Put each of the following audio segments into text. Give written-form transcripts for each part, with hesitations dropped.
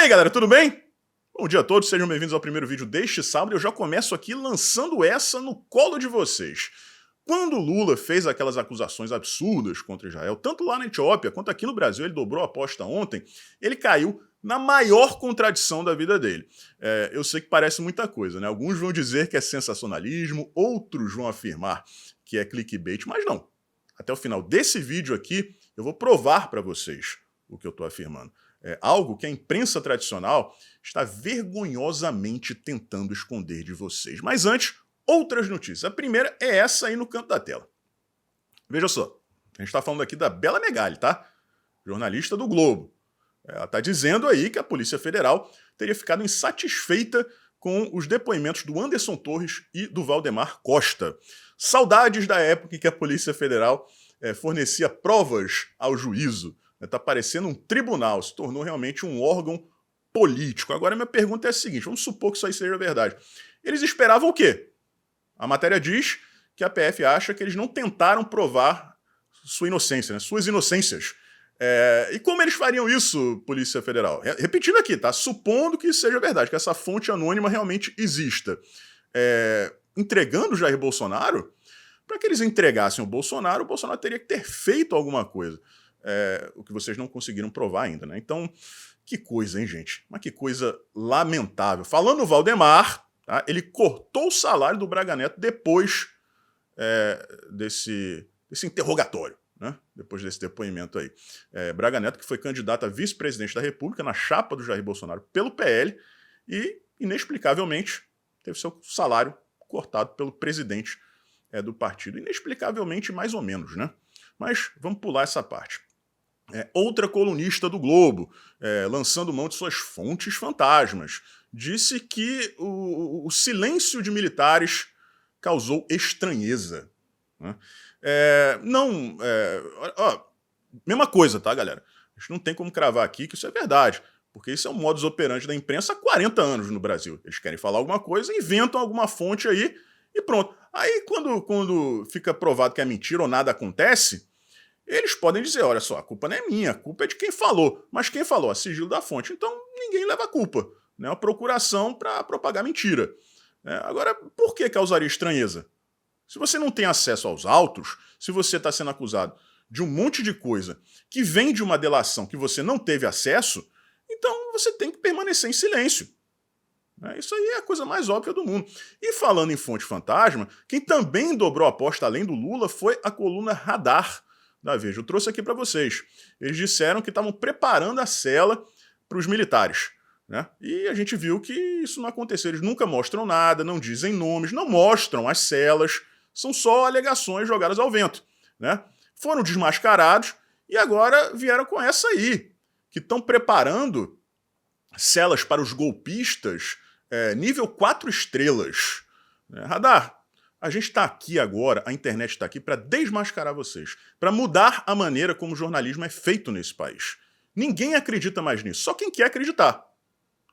galera, tudo bem? Bom dia a todos, sejam bem-vindos ao primeiro vídeo deste sábado. Eu já começo aqui lançando essa no colo de vocês. Quando o Lula fez aquelas acusações absurdas contra Israel, tanto lá na Etiópia quanto aqui no Brasil, ele dobrou a aposta ontem, ele caiu na maior contradição da vida dele. Eu sei que parece muita coisa, né? Alguns vão dizer que é sensacionalismo, outros vão afirmar que é clickbait, mas não. Até o final desse vídeo aqui, eu vou provar para vocês o que eu estou afirmando. É algo que a imprensa tradicional está vergonhosamente tentando esconder de vocês. Mas antes, outras notícias. A primeira é essa aí no canto da tela. Veja só, a gente está falando aqui da Bela Megali, tá? Jornalista do Globo. Ela está dizendo aí que a Polícia Federal teria ficado insatisfeita com os depoimentos do Anderson Torres e do Valdemar Costa. Saudades da época em que a Polícia Federal fornecia provas ao juízo. Está parecendo um tribunal, se tornou realmente um órgão político. Agora minha pergunta é a seguinte, vamos supor que isso aí seja verdade. Eles esperavam o quê? A matéria diz que a PF acha que eles não tentaram provar sua inocência, né? Suas inocências. E como eles fariam isso, Polícia Federal? Repetindo aqui, tá? Supondo que isso seja verdade, que essa fonte anônima realmente exista. Entregando o Jair Bolsonaro? Para que eles entregassem o Bolsonaro teria que ter feito alguma coisa. O que vocês não conseguiram provar ainda, né? Então, que coisa, hein, gente? Mas que coisa lamentável. Falando no Valdemar, tá? Ele cortou o salário do Braga Neto depois desse interrogatório, né? Depois desse depoimento aí. Braga Neto, que foi candidato a vice-presidente da República na chapa do Jair Bolsonaro pelo PL e, inexplicavelmente, teve seu salário cortado pelo presidente do partido. Inexplicavelmente, mais ou menos, né? Mas vamos pular essa parte. Outra colunista do Globo, lançando mão de suas fontes fantasmas, disse que o silêncio de militares causou estranheza. Né? Mesma coisa, tá, galera? A gente não tem como cravar aqui que isso é verdade, porque isso é um modus operandi da imprensa há 40 anos no Brasil. Eles querem falar alguma coisa, inventam alguma fonte aí e pronto. Aí, quando fica provado que é mentira ou nada acontece, eles podem dizer, olha só, a culpa não é minha, a culpa é de quem falou. Mas quem falou? A sigilo da fonte. Então, ninguém leva a culpa. É uma procuração para propagar mentira. Agora, por que causaria estranheza? Se você não tem acesso aos autos, se você está sendo acusado de um monte de coisa que vem de uma delação que você não teve acesso, então você tem que permanecer em silêncio. Isso aí é a coisa mais óbvia do mundo. E falando em fonte fantasma, quem também dobrou a aposta além do Lula foi a coluna Radar da Veja. Eu trouxe aqui para vocês. Eles disseram que estavam preparando a cela para os militares. Né? E a gente viu que isso não aconteceu. Eles nunca mostram nada, não dizem nomes, não mostram as celas. São só alegações jogadas ao vento. Né? Foram desmascarados e agora vieram com essa aí, que estão preparando celas para os golpistas nível 4 estrelas. Radar, a gente está aqui agora, a internet está aqui para desmascarar vocês, para mudar a maneira como o jornalismo é feito nesse país. Ninguém acredita mais nisso, só quem quer acreditar.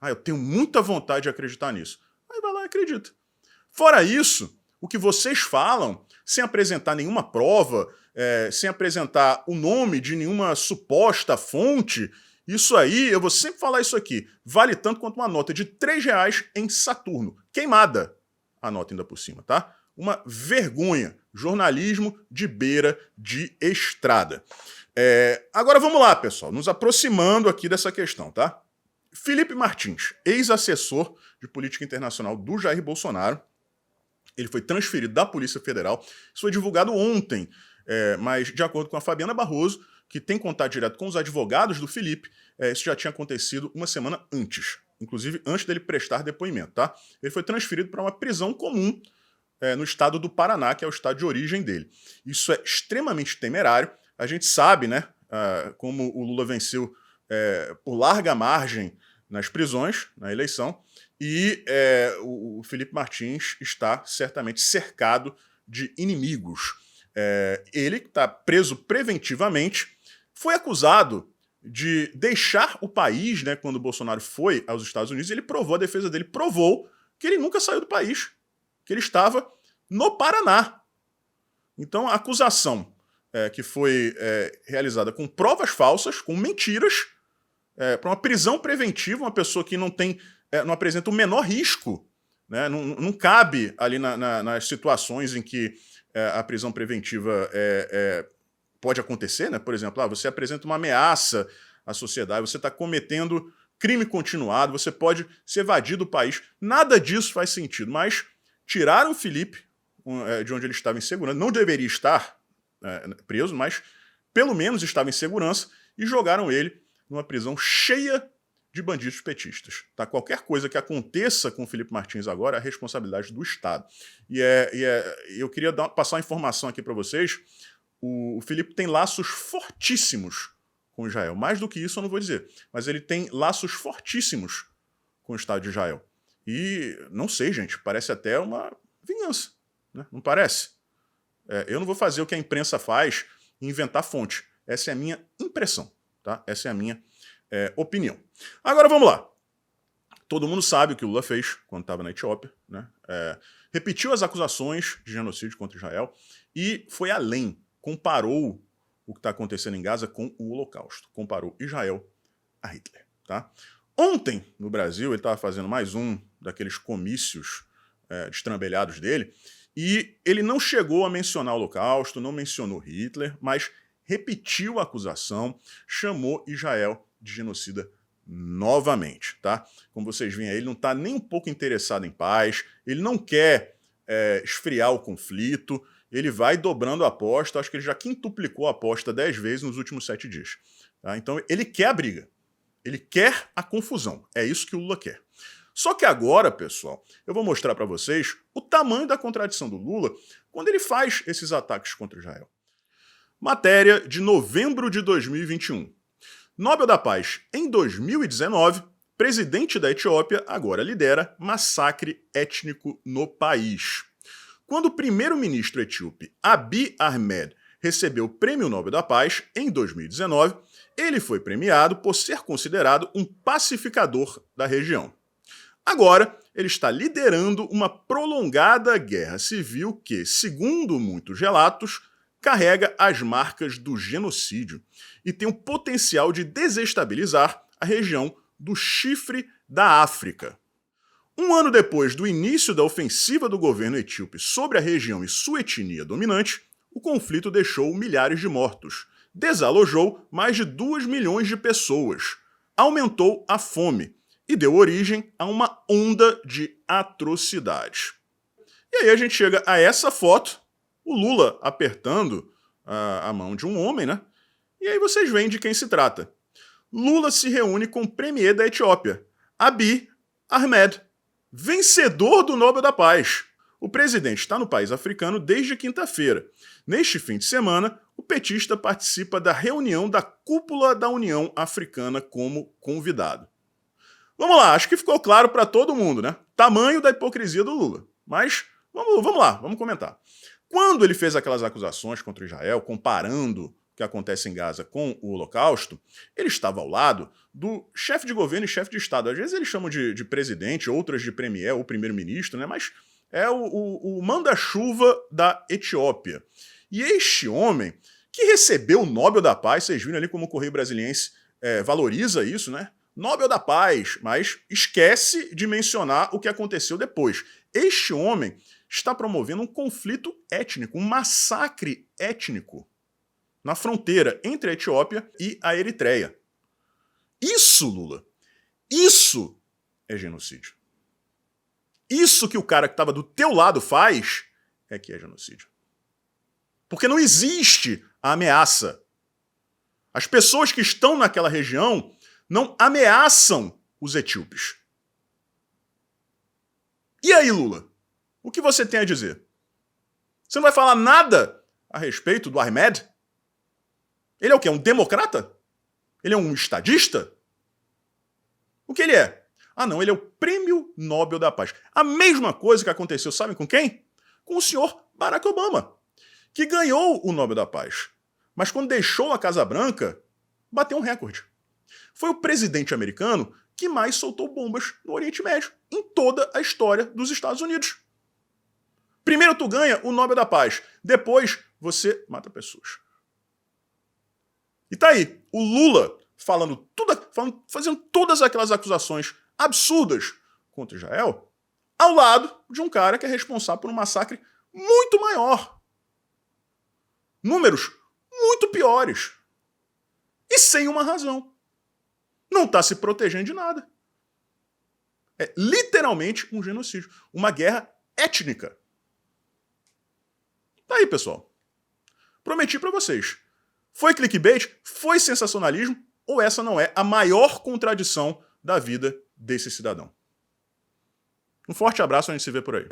Eu tenho muita vontade de acreditar nisso. Aí vai lá e acredita. Fora isso, o que vocês falam, sem apresentar nenhuma prova, sem apresentar o nome de nenhuma suposta fonte, isso aí, eu vou sempre falar isso aqui, vale tanto quanto uma nota de R$3 em Saturno. Queimada a nota ainda por cima, tá? Uma vergonha. Jornalismo de beira de estrada. Agora vamos lá, pessoal. Nos aproximando aqui dessa questão, tá? Felipe Martins, ex-assessor de política internacional do Jair Bolsonaro, ele foi transferido da Polícia Federal. Isso foi divulgado ontem, mas de acordo com a Fabiana Barroso, que tem contato direto com os advogados do Felipe, isso já tinha acontecido uma semana antes. Inclusive antes dele prestar depoimento, tá? Ele foi transferido para uma prisão comum no estado do Paraná, que é o estado de origem dele. Isso é extremamente temerário. A gente sabe, né, como o Lula venceu por larga margem nas prisões, na eleição, e o Felipe Martins está certamente cercado de inimigos. Ele está preso preventivamente, foi acusado de deixar o país, né, quando o Bolsonaro foi aos Estados Unidos, ele provou, a defesa dele provou que ele nunca saiu do país, que ele estava no Paraná. Então a acusação que foi realizada com provas falsas, com mentiras, para uma prisão preventiva, uma pessoa que não apresenta o menor risco, né? Não cabe ali nas situações em que a prisão preventiva pode acontecer, né? Por exemplo, você apresenta uma ameaça à sociedade, você está cometendo crime continuado, você pode se evadir do país. Nada disso faz sentido, mas tiraram o Felipe de onde ele estava em segurança, não deveria estar preso, mas pelo menos estava em segurança, e jogaram ele numa prisão cheia de bandidos petistas. Tá? Qualquer coisa que aconteça com o Felipe Martins agora é a responsabilidade do Estado. Eu queria passar uma informação aqui para vocês. O Felipe tem laços fortíssimos com Israel. Mais do que isso eu não vou dizer, mas ele tem laços fortíssimos com o Estado de Israel. E não sei, gente, parece até uma vingança, né? Não parece? Eu não vou fazer o que a imprensa faz e inventar fonte. Essa é a minha impressão, tá? Essa é a minha opinião. Agora vamos lá. Todo mundo sabe o que o Lula fez quando estava na Etiópia, né? Repetiu as acusações de genocídio contra Israel e foi além. Comparou o que está acontecendo em Gaza com o Holocausto. Comparou Israel a Hitler, tá? Ontem, no Brasil, ele estava fazendo mais um daqueles comícios destrambelhados dele, e ele não chegou a mencionar o Holocausto, não mencionou Hitler, mas repetiu a acusação, chamou Israel de genocida novamente, tá? Como vocês veem aí, ele não está nem um pouco interessado em paz, ele não quer esfriar o conflito, ele vai dobrando a aposta, acho que ele já quintuplicou a aposta 10 vezes nos últimos 7 dias. Tá? Então ele quer a briga, ele quer a confusão, é isso que o Lula quer. Só que agora, pessoal, eu vou mostrar para vocês o tamanho da contradição do Lula quando ele faz esses ataques contra Israel. Matéria de novembro de 2021. Nobel da Paz em 2019, presidente da Etiópia agora lidera massacre étnico no país. Quando o primeiro-ministro etíope Abiy Ahmed recebeu o Prêmio Nobel da Paz em 2019, ele foi premiado por ser considerado um pacificador da região. Agora, ele está liderando uma prolongada guerra civil que, segundo muitos relatos, carrega as marcas do genocídio e tem o potencial de desestabilizar a região do Chifre da África. Um ano depois do início da ofensiva do governo etíope sobre a região e sua etnia dominante, o conflito deixou milhares de mortos, desalojou mais de 2 milhões de pessoas, aumentou a fome e deu origem a uma onda de atrocidades. E aí a gente chega a essa foto, o Lula apertando a mão de um homem, né? E aí vocês veem de quem se trata. Lula se reúne com o premier da Etiópia, Abiy Ahmed, vencedor do Nobel da Paz. O presidente está no país africano desde quinta-feira. Neste fim de semana, o petista participa da reunião da cúpula da União Africana como convidado. Vamos lá, acho que ficou claro para todo mundo, né? Tamanho da hipocrisia do Lula. Mas vamos lá, vamos comentar. Quando ele fez aquelas acusações contra Israel, comparando o que acontece em Gaza com o Holocausto, ele estava ao lado do chefe de governo e chefe de Estado. Às vezes eles chamam de presidente, outras de premier ou primeiro-ministro, né? Mas é o manda-chuva da Etiópia. E este homem, que recebeu o Nobel da Paz, vocês viram ali como o Correio Brasiliense valoriza isso, né? Nobel da Paz, mas esquece de mencionar o que aconteceu depois. Este homem está promovendo um conflito étnico, um massacre étnico na fronteira entre a Etiópia e a Eritreia. Isso, Lula, isso é genocídio. Isso que o cara que estava do teu lado faz é que é genocídio. Porque não existe a ameaça. As pessoas que estão naquela região não ameaçam os etíopes. E aí, Lula? O que você tem a dizer? Você não vai falar nada a respeito do Ahmed? Ele é o quê? Um democrata? Ele é um estadista? O que ele é? Ah, não, ele é o Prêmio Nobel da Paz. A mesma coisa que aconteceu, sabem com quem? Com o senhor Barack Obama, que ganhou o Nobel da Paz. Mas quando deixou a Casa Branca, bateu um recorde. Foi o presidente americano que mais soltou bombas no Oriente Médio, em toda a história dos Estados Unidos. Primeiro tu ganha o Nobel da Paz, depois você mata pessoas. E tá aí, o Lula fazendo todas aquelas acusações absurdas contra Israel, ao lado de um cara que é responsável por um massacre muito maior. Números muito piores. E sem uma razão. Não está se protegendo de nada. É literalmente um genocídio. Uma guerra étnica. Tá aí, pessoal. Prometi para vocês. Foi clickbait? Foi sensacionalismo? Ou essa não é a maior contradição da vida desse cidadão? Um forte abraço, a gente se vê por aí.